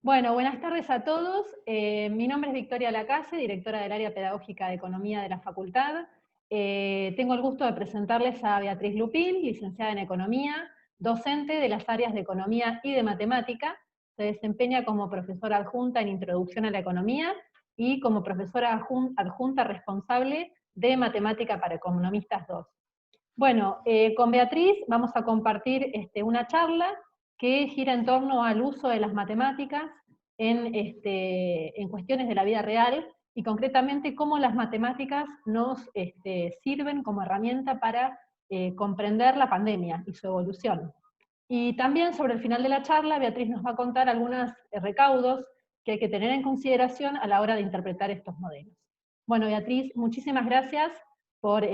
Bueno, buenas tardes a todos. Mi nombre es Victoria Lacase, directora del área pedagógica de Economía de la Facultad. Tengo el gusto de presentarles a Beatriz Lupín, licenciada en Economía, docente de las áreas de Economía y de Matemática. Se desempeña como profesora adjunta en Introducción a la Economía y como profesora adjunta responsable de Matemática para Economistas 2. Bueno, con Beatriz vamos a compartir una charla que gira en torno al uso de las matemáticas en cuestiones de la vida real, y concretamente cómo las matemáticas nos sirven como herramienta para comprender la pandemia y su evolución. Y también sobre el final de la charla, Beatriz nos va a contar algunos recaudos que hay que tener en consideración a la hora de interpretar estos modelos. Bueno, Beatriz, muchísimas gracias por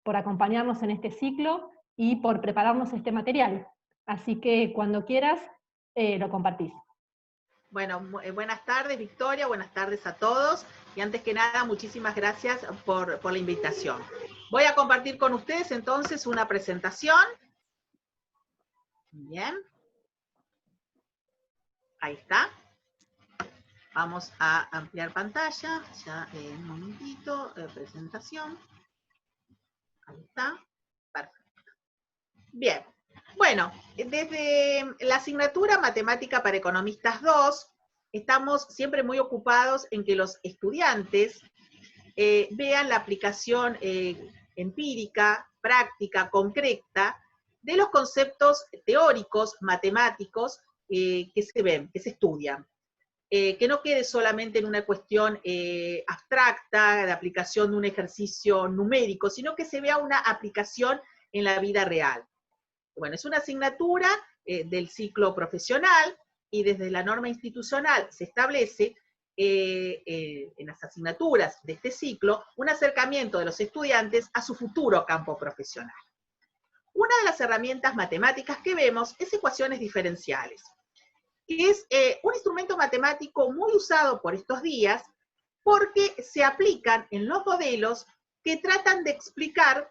acompañarnos en este ciclo y por prepararnos este material. Así que cuando quieras, lo compartís. Bueno, buenas tardes, Victoria, buenas tardes a todos. Y antes que nada, muchísimas gracias por la invitación. Voy a compartir con ustedes entonces una presentación. Bien. Ahí está. Vamos a ampliar pantalla. Ya un momentito. Presentación. Ahí está. Perfecto. Bien. Bueno, desde la asignatura Matemática para Economistas 2, estamos siempre muy ocupados en que los estudiantes vean la aplicación empírica, práctica, concreta, de los conceptos teóricos, matemáticos, que se ven, que se estudian. Que no quede solamente en una cuestión abstracta, de aplicación de un ejercicio numérico, sino que se vea una aplicación en la vida real. Bueno, es una asignatura del ciclo profesional, y desde la norma institucional se establece en las asignaturas de este ciclo un acercamiento de los estudiantes a su futuro campo profesional. Una de las herramientas matemáticas que vemos es ecuaciones diferenciales, que es un instrumento matemático muy usado por estos días porque se aplican en los modelos que tratan de explicar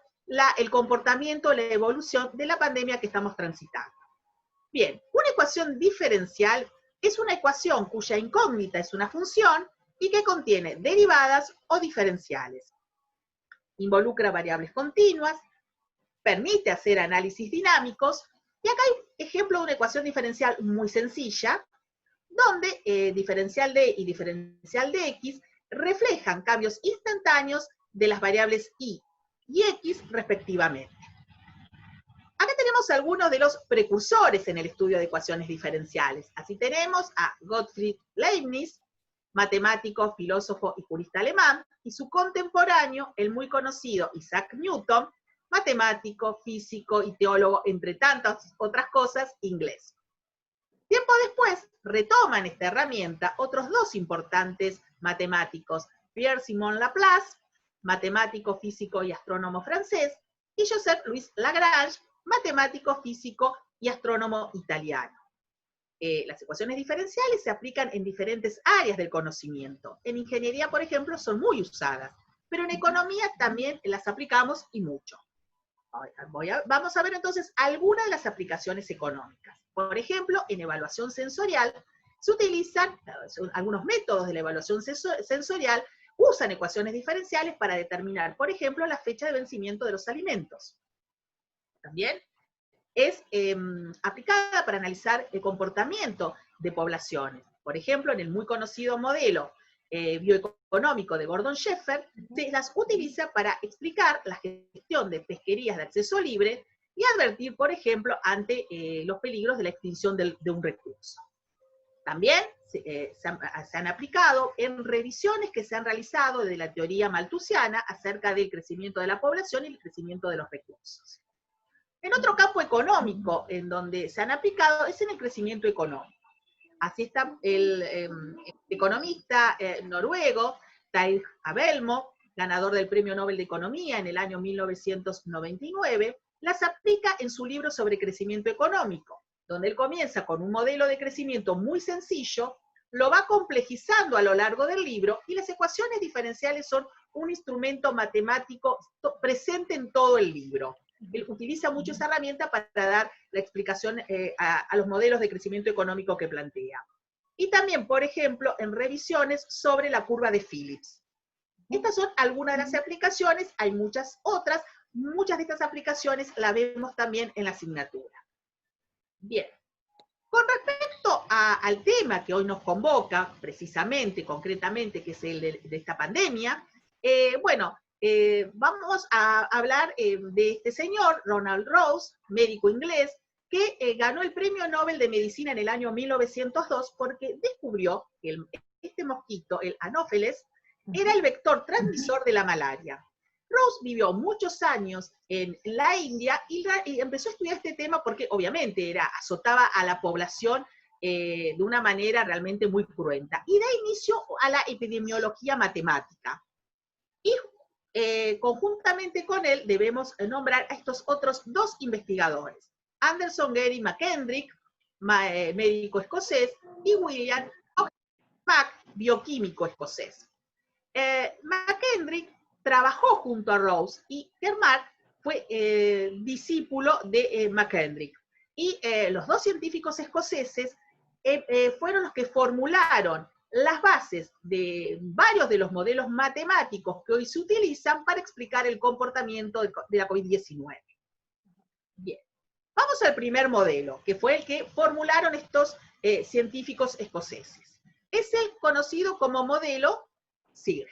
el comportamiento, la evolución de la pandemia que estamos transitando. Bien, una ecuación diferencial es una ecuación cuya incógnita es una función y que contiene derivadas o diferenciales. Involucra variables continuas, permite hacer análisis dinámicos, y acá hay ejemplo de una ecuación diferencial muy sencilla, donde diferencial de y diferencial de x reflejan cambios instantáneos de las variables y x respectivamente. Acá tenemos algunos de los precursores en el estudio de ecuaciones diferenciales. Así tenemos a Gottfried Leibniz, matemático, filósofo y jurista alemán, y su contemporáneo, el muy conocido Isaac Newton, matemático, físico y teólogo, entre tantas otras cosas, inglés. Tiempo después, retoman esta herramienta otros dos importantes matemáticos, Pierre-Simon Laplace, matemático, físico y astrónomo francés, y Joseph-Louis Lagrange, matemático, físico y astrónomo italiano. Las ecuaciones diferenciales se aplican en diferentes áreas del conocimiento. En ingeniería, por ejemplo, son muy usadas, pero en economía también las aplicamos y mucho. Vamos a ver entonces algunas de las aplicaciones económicas. Por ejemplo, en evaluación sensorial se utilizan algunos métodos de la evaluación sensorial, usan ecuaciones diferenciales para determinar, por ejemplo, la fecha de vencimiento de los alimentos. También es aplicada para analizar el comportamiento de poblaciones. Por ejemplo, en el muy conocido modelo bioeconómico de Gordon Sheffer, se las utiliza para explicar la gestión de pesquerías de acceso libre y advertir, por ejemplo, ante los peligros de la extinción de un recurso. También se han aplicado en revisiones que se han realizado desde la teoría malthusiana acerca del crecimiento de la población y el crecimiento de los recursos. En otro campo económico en donde se han aplicado es en el crecimiento económico. Así está el economista noruego Tage Abelmo, ganador del Premio Nobel de Economía en el año 1999, las aplica en su libro sobre crecimiento económico, donde él comienza con un modelo de crecimiento muy sencillo, lo va complejizando a lo largo del libro, y las ecuaciones diferenciales son un instrumento matemático presente en todo el libro. Él utiliza mucho esa herramienta para dar la explicación a los modelos de crecimiento económico que plantea. Y también, por ejemplo, en revisiones sobre la curva de Phillips. Estas son algunas de las aplicaciones, hay muchas otras, muchas de estas aplicaciones las vemos también en la asignatura. Bien, con respecto al tema que hoy nos convoca, precisamente, concretamente, que es el de esta pandemia, vamos a hablar de este señor, Ronald Rose, médico inglés, que ganó el Premio Nobel de Medicina en el año 1902 porque descubrió que este mosquito, el Anopheles, era el vector transmisor de la malaria. Rose vivió muchos años en la India y empezó a estudiar este tema porque obviamente azotaba a la población de una manera realmente muy cruenta. Y da inicio a la epidemiología matemática. Y conjuntamente con él debemos nombrar a estos otros dos investigadores, Anderson Gary McKendrick, médico escocés, y William Mack, bioquímico escocés. McKendrick trabajó junto a Rose y Kermack fue discípulo de McKendrick. Y los dos científicos escoceses fueron los que formularon las bases de varios de los modelos matemáticos que hoy se utilizan para explicar el comportamiento de la COVID-19. Bien, vamos al primer modelo, que fue el que formularon estos científicos escoceses. Es el conocido como modelo SIR.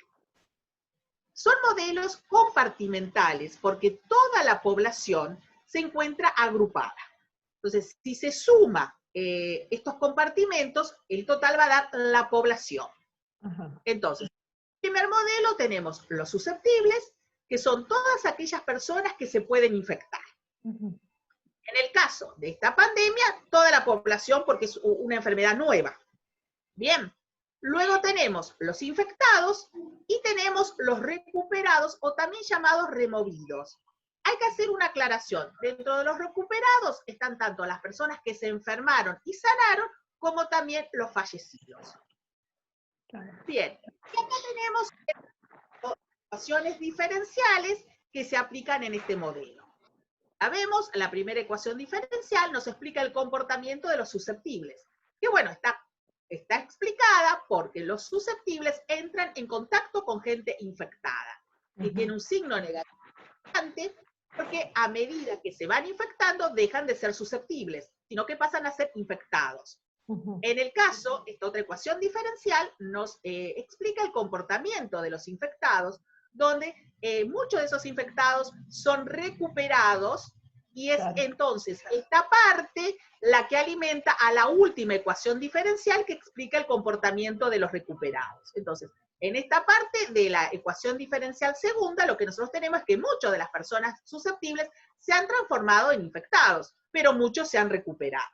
Son modelos compartimentales porque toda la población se encuentra agrupada. Entonces, si se suma estos compartimentos, el total va a dar la población. Entonces, en el primer modelo tenemos los susceptibles, que son todas aquellas personas que se pueden infectar. En el caso de esta pandemia, toda la población porque es una enfermedad nueva. Bien. Luego tenemos los infectados y tenemos los recuperados o también llamados removidos. Hay que hacer una aclaración. Dentro de los recuperados están tanto las personas que se enfermaron y sanaron como también los fallecidos. Bien, y acá tenemos ecuaciones diferenciales que se aplican en este modelo. Sabemos, la primera ecuación diferencial nos explica el comportamiento de los susceptibles, que bueno, está explicada porque los susceptibles entran en contacto con gente infectada, que tiene un signo negativo, porque a medida que se van infectando dejan de ser susceptibles, sino que pasan a ser infectados. En el caso, esta otra ecuación diferencial nos explica el comportamiento de los infectados, donde muchos de esos infectados son recuperados, y es entonces esta parte la que alimenta a la última ecuación diferencial que explica el comportamiento de los recuperados. Entonces, en esta parte de la ecuación diferencial segunda, lo que nosotros tenemos es que muchas de las personas susceptibles se han transformado en infectados, pero muchos se han recuperado.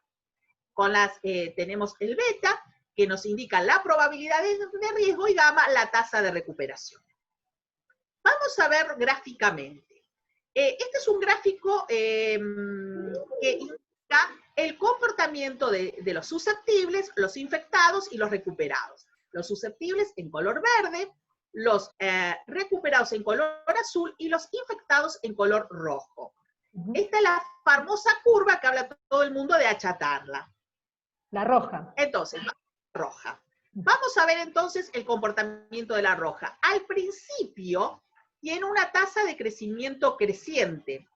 Tenemos el beta, que nos indica la probabilidad de riesgo, y gamma, la tasa de recuperación. Vamos a ver gráficamente. Este es un gráfico que indica el comportamiento de los susceptibles, los infectados y los recuperados. Los susceptibles en color verde, los recuperados en color azul y los infectados en color rojo. Esta es la famosa curva que habla todo el mundo de achatarla. La roja. Entonces, roja. Vamos a ver entonces el comportamiento de la roja. Al principio tiene una tasa de crecimiento creciente.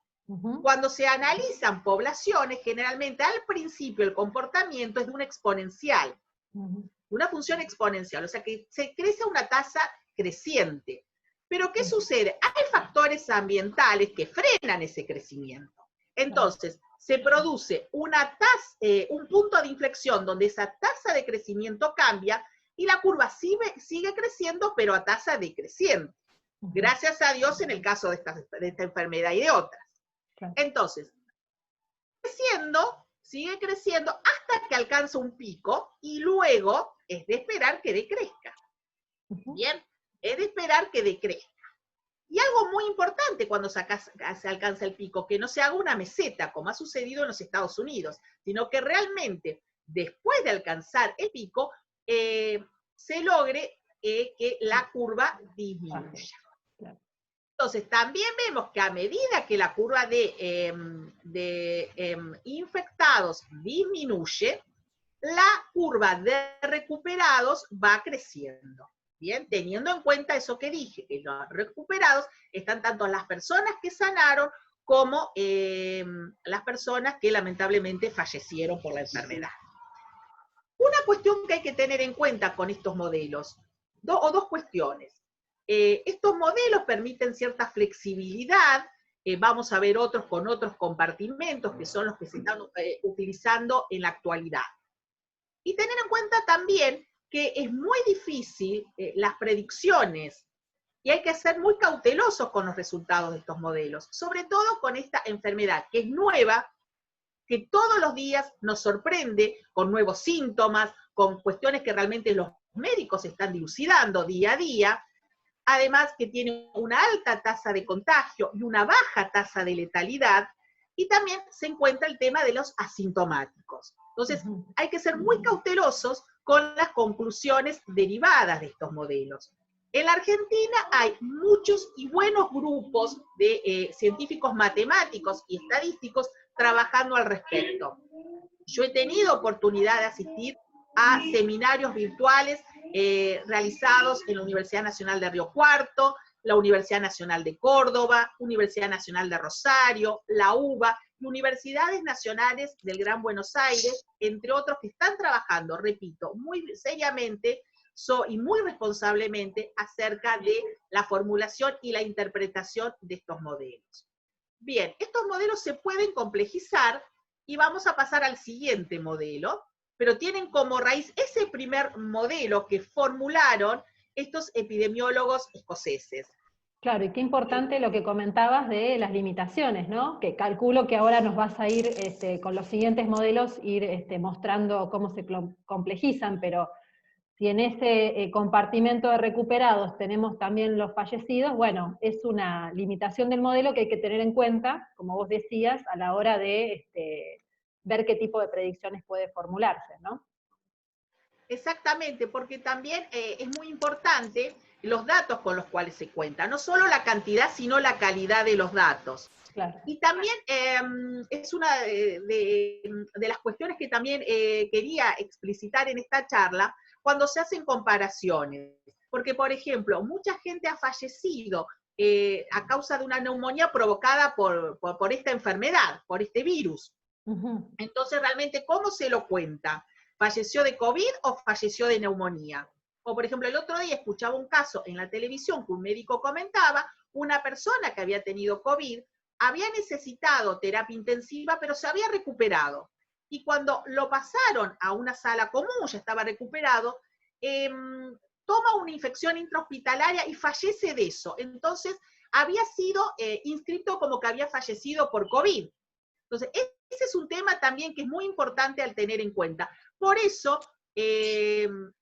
Cuando se analizan poblaciones, generalmente al principio el comportamiento es de una exponencial, una función exponencial, o sea que se crece a una tasa creciente. Pero ¿qué sucede? Hay factores ambientales que frenan ese crecimiento. Entonces, se produce un punto de inflexión donde esa tasa de crecimiento cambia y la curva sigue creciendo, pero a tasa decreciente. Gracias a Dios en el caso de esta enfermedad y de otras. Entonces, sigue creciendo hasta que alcanza un pico y luego es de esperar que decrezca. Bien, es de esperar que decrezca. Y algo muy importante cuando se alcanza el pico, que no se haga una meseta, como ha sucedido en los Estados Unidos, sino que realmente, después de alcanzar el pico, se logre que la curva disminuya. Entonces, también vemos que a medida que la curva de infectados disminuye, la curva de recuperados va creciendo. Bien, teniendo en cuenta eso que dije, que los recuperados están tanto las personas que sanaron como las personas que lamentablemente fallecieron por la enfermedad. Una cuestión que hay que tener en cuenta con estos modelos, dos cuestiones. Estos modelos permiten cierta flexibilidad, vamos a ver otros con otros compartimentos que son los que se están utilizando en la actualidad. Y tener en cuenta también que es muy difícil las predicciones y hay que ser muy cautelosos con los resultados de estos modelos, sobre todo con esta enfermedad que es nueva, que todos los días nos sorprende con nuevos síntomas, con cuestiones que realmente los médicos están dilucidando día a día, además que tiene una alta tasa de contagio y una baja tasa de letalidad, y también se encuentra el tema de los asintomáticos. Entonces, hay que ser muy cautelosos con las conclusiones derivadas de estos modelos. En la Argentina hay muchos y buenos grupos de científicos matemáticos y estadísticos trabajando al respecto. Yo he tenido oportunidad de asistir a seminarios virtuales realizados en la Universidad Nacional de Río Cuarto, la Universidad Nacional de Córdoba, Universidad Nacional de Rosario, la UBA, y universidades nacionales del Gran Buenos Aires, entre otros que están trabajando, repito, muy seriamente y muy responsablemente acerca de la formulación y la interpretación de estos modelos. Bien, estos modelos se pueden complejizar y vamos a pasar al siguiente modelo, pero tienen como raíz ese primer modelo que formularon estos epidemiólogos escoceses. Claro, y qué importante lo que comentabas de las limitaciones, ¿no? Que calculo que ahora nos vas a ir, con los siguientes modelos, ir mostrando cómo se complejizan, pero si en ese compartimento de recuperados tenemos también los fallecidos, bueno, es una limitación del modelo que hay que tener en cuenta, como vos decías, a la hora de ver qué tipo de predicciones puede formularse, ¿no? Exactamente, porque también es muy importante los datos con los cuales se cuenta, no solo la cantidad, sino la calidad de los datos. Claro. Y también es una de las cuestiones que también quería explicitar en esta charla, cuando se hacen comparaciones. Porque, por ejemplo, mucha gente ha fallecido a causa de una neumonía provocada por esta enfermedad, por este virus. Uh-huh. Entonces, realmente, ¿cómo se lo cuenta? ¿Falleció de COVID o falleció de neumonía? O, por ejemplo, el otro día escuchaba un caso en la televisión que un médico comentaba, una persona que había tenido COVID había necesitado terapia intensiva, pero se había recuperado. Y cuando lo pasaron a una sala común, ya estaba recuperado, toma una infección intrahospitalaria y fallece de eso. Entonces, había sido inscrito como que había fallecido por COVID. Entonces, ese es un tema también que es muy importante al tener en cuenta. Por eso,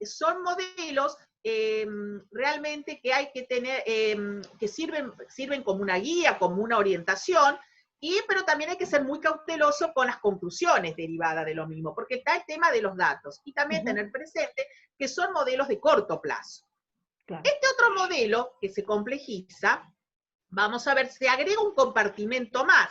son modelos realmente que hay que tener, que sirven como una guía, como una orientación, pero también hay que ser muy cauteloso con las conclusiones derivadas de lo mismo, porque está el tema de los datos, y también tener presente que son modelos de corto plazo. Claro. Este otro modelo que se complejiza, vamos a ver, se agrega un compartimento más,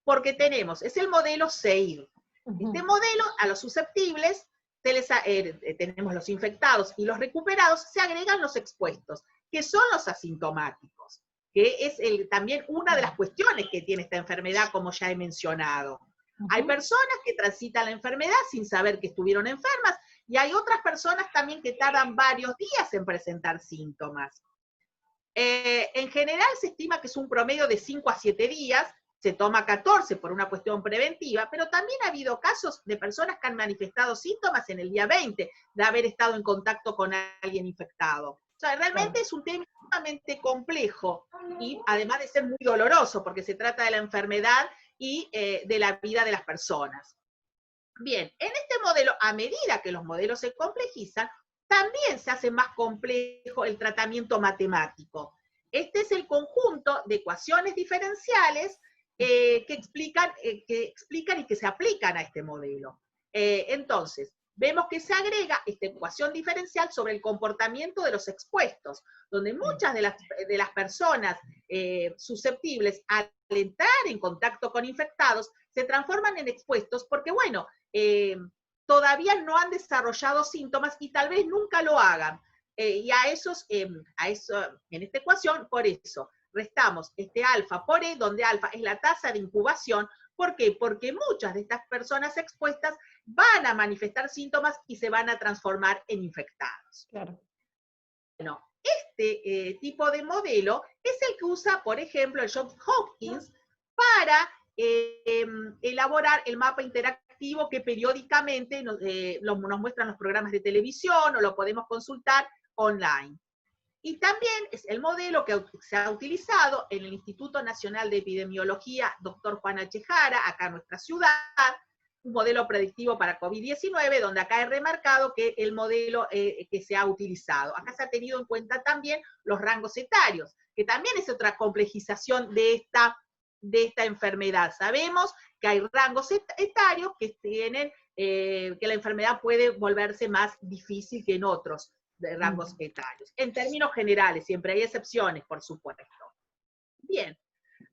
porque es el modelo SEIR. Este modelo, a los susceptibles, tenemos los infectados y los recuperados, se agregan los expuestos, que son los asintomáticos, que es también una de las cuestiones que tiene esta enfermedad, como ya he mencionado. Hay personas que transitan la enfermedad sin saber que estuvieron enfermas, y hay otras personas también que tardan varios días en presentar síntomas. En general se estima que es un promedio de 5 a 7 días, se toma 14 por una cuestión preventiva, pero también ha habido casos de personas que han manifestado síntomas en el día 20 de haber estado en contacto con alguien infectado. O sea, realmente es un tema sumamente complejo y además de ser muy doloroso, porque se trata de la enfermedad y de la vida de las personas. Bien, en este modelo, a medida que los modelos se complejizan, también se hace más complejo el tratamiento matemático. Este es el conjunto de ecuaciones diferenciales que explican y que se aplican a este modelo. Entonces, vemos que se agrega esta ecuación diferencial sobre el comportamiento de los expuestos, donde muchas de las personas susceptibles al entrar en contacto con infectados se transforman en expuestos porque, bueno, todavía no han desarrollado síntomas y tal vez nunca lo hagan. Y a eso, en esta ecuación, por eso, restamos este alfa por E, donde alfa es la tasa de incubación. ¿Por qué? Porque muchas de estas personas expuestas van a manifestar síntomas y se van a transformar en infectados. Claro. Bueno, este tipo de modelo es el que usa, por ejemplo, el Johns Hopkins para elaborar el mapa interactivo que periódicamente nos muestran los programas de televisión o lo podemos consultar online. Y también es el modelo que se ha utilizado en el Instituto Nacional de Epidemiología, Dr. Juan H. Jara, acá en nuestra ciudad, un modelo predictivo para COVID-19, donde acá he remarcado que el modelo que se ha utilizado. Acá se ha tenido en cuenta también los rangos etarios, que también es otra complejización de esta enfermedad. Sabemos que hay rangos etarios que tienen, que la enfermedad puede volverse más difícil que en otros de rangos etarios. En términos generales, siempre hay excepciones, por supuesto. Bien,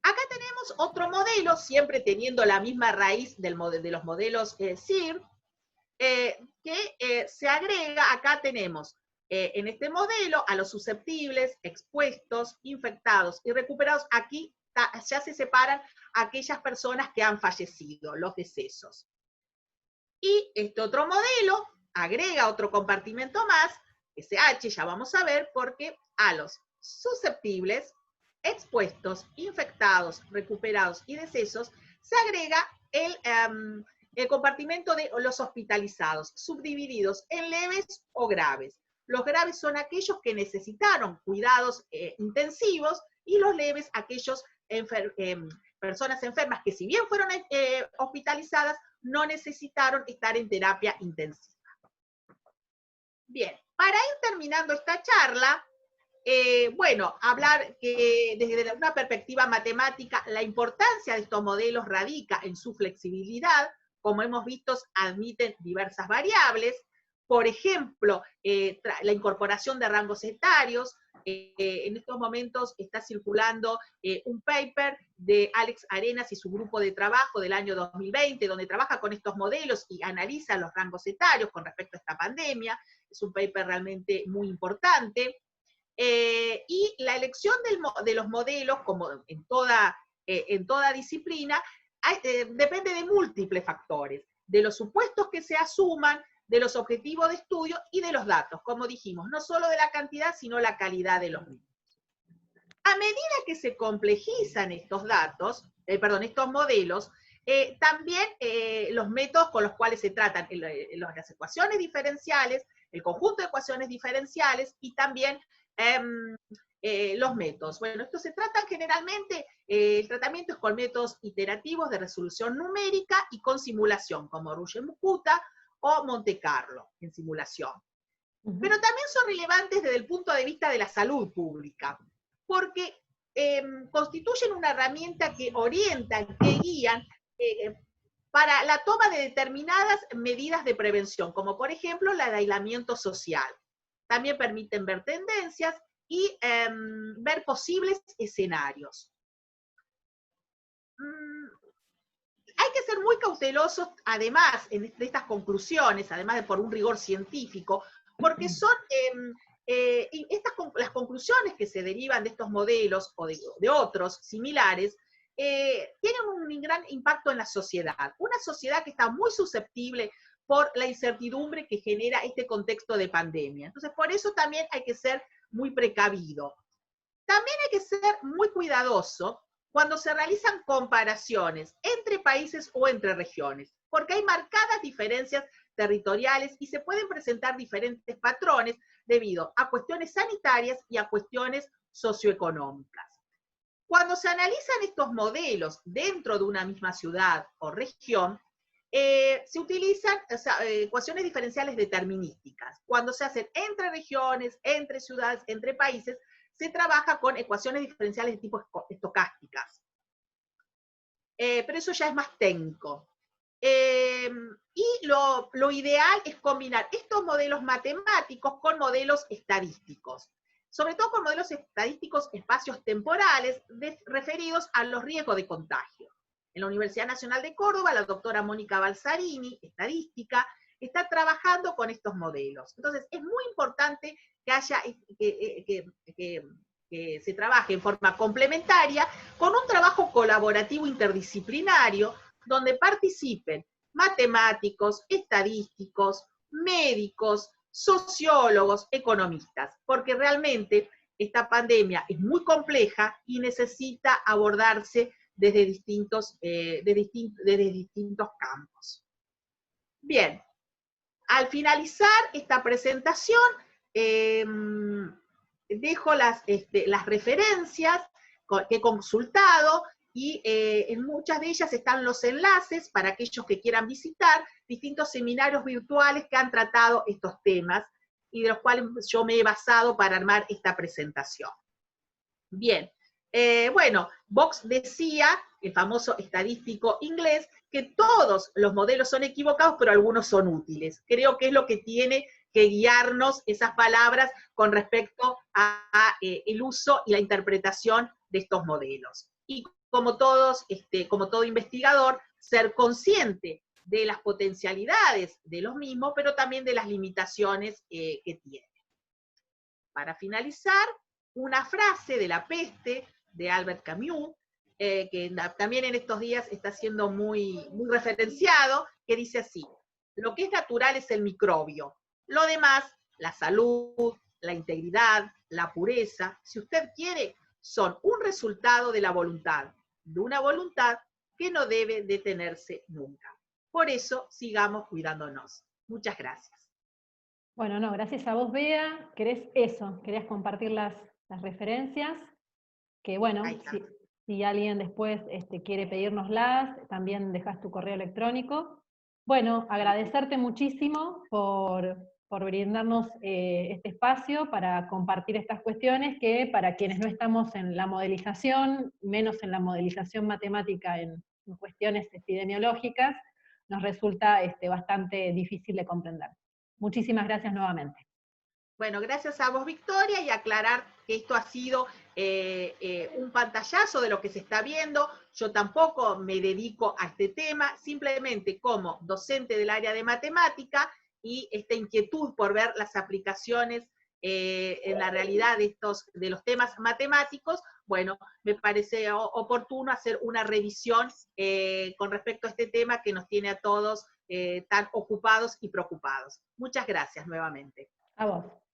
acá tenemos otro modelo, siempre teniendo la misma raíz de los modelos SIR, que se agrega, acá tenemos en este modelo a los susceptibles, expuestos, infectados y recuperados. Aquí ya se separan aquellas personas que han fallecido, los decesos. Y este otro modelo agrega otro compartimento más, SH, ya vamos a ver, porque a los susceptibles, expuestos, infectados, recuperados y decesos, se agrega el compartimento de los hospitalizados, subdivididos en leves o graves. Los graves son aquellos que necesitaron cuidados intensivos y los leves aquellos personas enfermas que si bien fueron hospitalizadas, no necesitaron estar en terapia intensiva. Bien, para ir terminando esta charla, bueno, hablar que desde una perspectiva matemática, la importancia de estos modelos radica en su flexibilidad. Como hemos visto, admiten diversas variables. Por ejemplo, la incorporación de rangos etarios. En estos momentos está circulando un paper de Alex Arenas y su grupo de trabajo del año 2020, donde trabaja con estos modelos y analiza los rangos etarios con respecto a esta pandemia. Es un paper realmente muy importante. Y la elección de los modelos, como en toda disciplina, depende de múltiples factores, de los supuestos que se asuman, de los objetivos de estudio y de los datos, como dijimos, no solo de la cantidad, sino la calidad de los mismos. A medida que se complejizan estos datos, estos modelos, también los métodos con los cuales se tratan las ecuaciones diferenciales, el conjunto de ecuaciones diferenciales y también los métodos. Bueno, estos se tratan generalmente, el tratamiento es con métodos iterativos de resolución numérica y con simulación, como Ruge-Mukuta o Monte Carlo en simulación. Pero también son relevantes desde el punto de vista de la salud pública, porque constituyen una herramienta que orientan, que guían para la toma de determinadas medidas de prevención, como por ejemplo la de aislamiento social. También permiten ver tendencias y ver posibles escenarios. Hay que ser muy cautelosos, además, de estas conclusiones, además de por un rigor científico, porque son las conclusiones que se derivan de estos modelos o de otros similares, tienen un gran impacto en la sociedad. Una sociedad que está muy susceptible por la incertidumbre que genera este contexto de pandemia. Entonces, por eso también hay que ser muy precavido. También hay que ser muy cuidadoso cuando se realizan comparaciones entre países o entre regiones, porque hay marcadas diferencias territoriales y se pueden presentar diferentes patrones debido a cuestiones sanitarias y a cuestiones socioeconómicas. Cuando se analizan estos modelos dentro de una misma ciudad o región, se utilizan ecuaciones diferenciales determinísticas. Cuando se hacen entre regiones, entre ciudades, entre países, se trabaja con ecuaciones diferenciales de tipo estocásticas. Pero eso ya es más técnico. Y lo ideal es combinar estos modelos matemáticos con modelos estadísticos, sobre todo con modelos estadísticos espacios temporales referidos a los riesgos de contagio. En la Universidad Nacional de Córdoba, la doctora Mónica Balsarini, estadística, está trabajando con estos modelos. Entonces, es muy importante que haya, que se trabaje en forma complementaria con un trabajo colaborativo interdisciplinario donde participen matemáticos, estadísticos, médicos, sociólogos, economistas, porque realmente esta pandemia es muy compleja y necesita abordarse desde distintos campos. Bien, al finalizar esta presentación, dejo las referencias que he consultado, y en muchas de ellas están los enlaces para aquellos que quieran visitar distintos seminarios virtuales que han tratado estos temas, y de los cuales yo me he basado para armar esta presentación. Bien, bueno, Box decía, el famoso estadístico inglés, que todos los modelos son equivocados, pero algunos son útiles. Creo que es lo que tiene que guiarnos esas palabras con respecto a el uso y la interpretación de estos modelos. Y como todo investigador, ser consciente de las potencialidades de los mismos, pero también de las limitaciones que tienen. Para finalizar, una frase de La peste, de Albert Camus, que también en estos días está siendo muy referenciado, que dice así: lo que es natural es el microbio, lo demás, la salud, la integridad, la pureza, si usted quiere, son un resultado de la voluntad, de una voluntad que no debe detenerse nunca. Por eso, sigamos cuidándonos. Muchas gracias. Bueno, no, gracias a vos, Bea. Querías compartir las referencias, que bueno, si alguien después quiere pedírnoslas, también dejas tu correo electrónico. Bueno, agradecerte muchísimo por brindarnos este espacio para compartir estas cuestiones que para quienes no estamos en la modelización, menos en la modelización matemática en cuestiones epidemiológicas, nos resulta bastante difícil de comprender. Muchísimas gracias nuevamente. Bueno, gracias a vos, Victoria, y aclarar que esto ha sido un pantallazo de lo que se está viendo. Yo tampoco me dedico a este tema, simplemente como docente del área de matemática y esta inquietud por ver las aplicaciones en la realidad de los temas matemáticos, bueno, me parece oportuno hacer una revisión con respecto a este tema que nos tiene a todos tan ocupados y preocupados. Muchas gracias nuevamente. A vos.